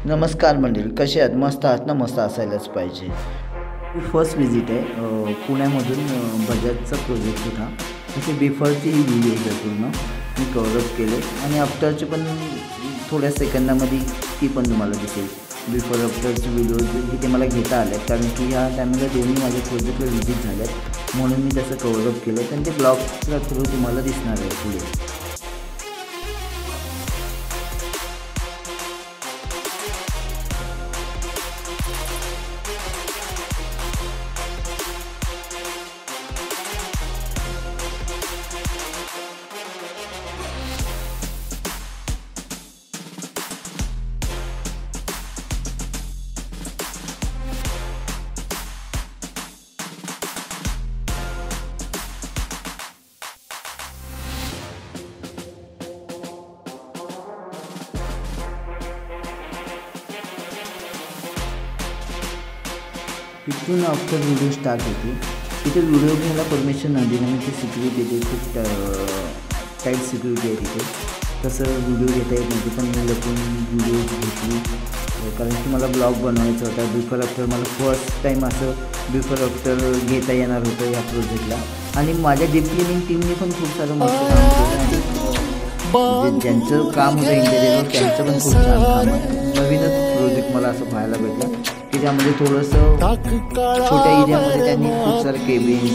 नमस्कार मंडळी, कसे आहात? मस्त आहात ना? मस्त असायलाच पाहिजे. फर्स्ट विजिट आहे पुण्यामधून. बजाजचा प्रोजेक्ट होता. तिथे बिफोरची ही व्हिडिओ आहे पूर्ण मी कव्हरअप केले आणि आफ्टरचे पण थोड्या सेकंदामध्ये ती पण तुम्हाला दिसेल. बिफोर आफ्टरची व्हिडिओ तिथे मला घेता आल्या कारण की ह्या टायमाला दोन्ही माझ्या प्रोजेक्टला व्हिजिट झाल्यात म्हणून मी त्याचं कव्हरअप केलं आणि ते ब्लॉगच्या थ्रू तुम्हाला दिसणार आहे पुढे. तिथून आफ्टर व्हिडिओ स्टार्ट होती. तिथे व्हिडिओ घ्यायला परमिशन नव्हती म्हणून ती सिक्युरिटी देते, खूप टाईट सिक्युरिटी आहे तिथे. तसं व्हिडिओ घेता येत नव्हती पण मी लपून व्हिडिओ घेतली कारण की मला ब्लॉग बनवायचा होता. बिफोर आफ्टर मला फर्स्ट टाईम असं बिफोर आफ्टर घेता येणार होतं या प्रोजेक्टला. आणि माझ्या डीप क्लिनिंग टीमने पण खूप सारं मस्त काम केलं आणि ज्यांचं काम होतं इंटेरियरवर त्यांचं पण खूप छान काम आहे. नवीनच प्रोजेक्ट मला असं पाहायला भेटलं की ज्यामध्ये थोडंसं छोट्या एरियामध्ये त्यांनी खूप सारं cabins,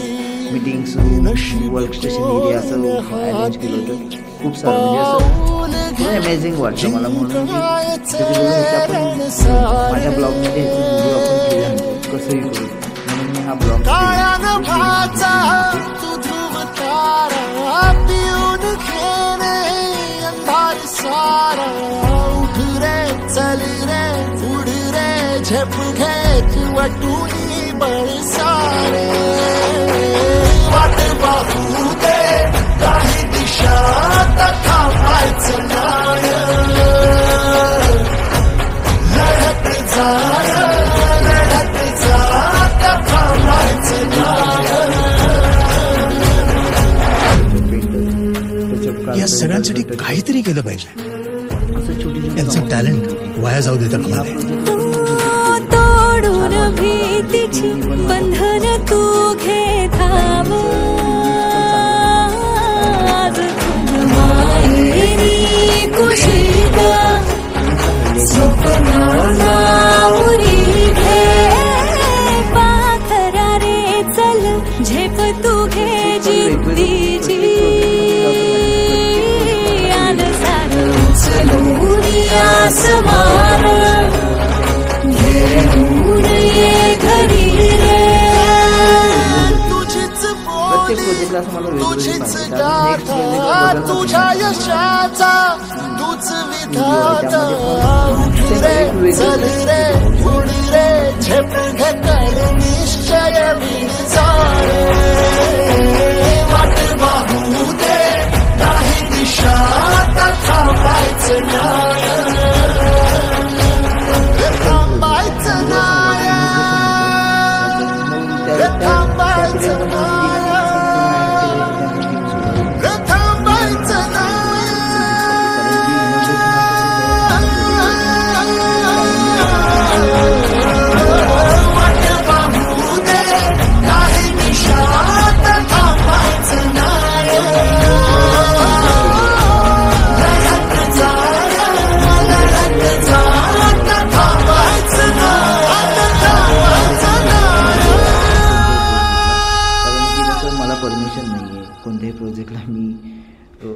meetings room, work station area असं अरेंज केलं होतं. खूप सारं म्हणजे असं अमेझिंग वाटतं मला म्हणून आपण माझ्या ब्लॉगमध्ये व्हिडिओ आपण केला कसंही करू म्हणून मी हा ब्लॉग झेप घेत वाटूनी बळसारे वाट पाहू दे काही दिशा थांबायचं नाही लढत जा थांबायचं नाही. या सगळ्यांसाठी काहीतरी केलं पाहिजे. यांचं टॅलेंट वाया जाऊ देता कामा नये. भीतीची बंधन तू घे थांब आज मायेरी कुशीला स्वप्नाला उरी घे पाखरा रे चल झेप तू घे जिद्दीची आन सारं चलून आसमान तुझ्या यशाचा तूच विधाता चल रे उड रे झेप घेकर निश्चय विचारे वाट पाहू दे नाही दिशा थांबायचं नाही थांबायचं नाही थांबायचं नाही. कोणत्याही प्रोजेक्टला मी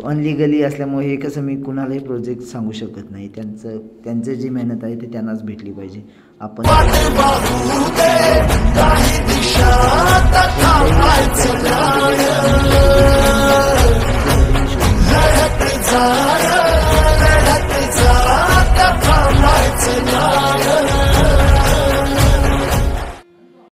अनलिगली असल्यामुळे हे कसं मी कुणालाही प्रोजेक्ट सांगू शकत नाही. त्यांचं जी मेहनत आहे ते त्यांनाच भेटली पाहिजे. आपण काही दिशा थांबायचं नाही.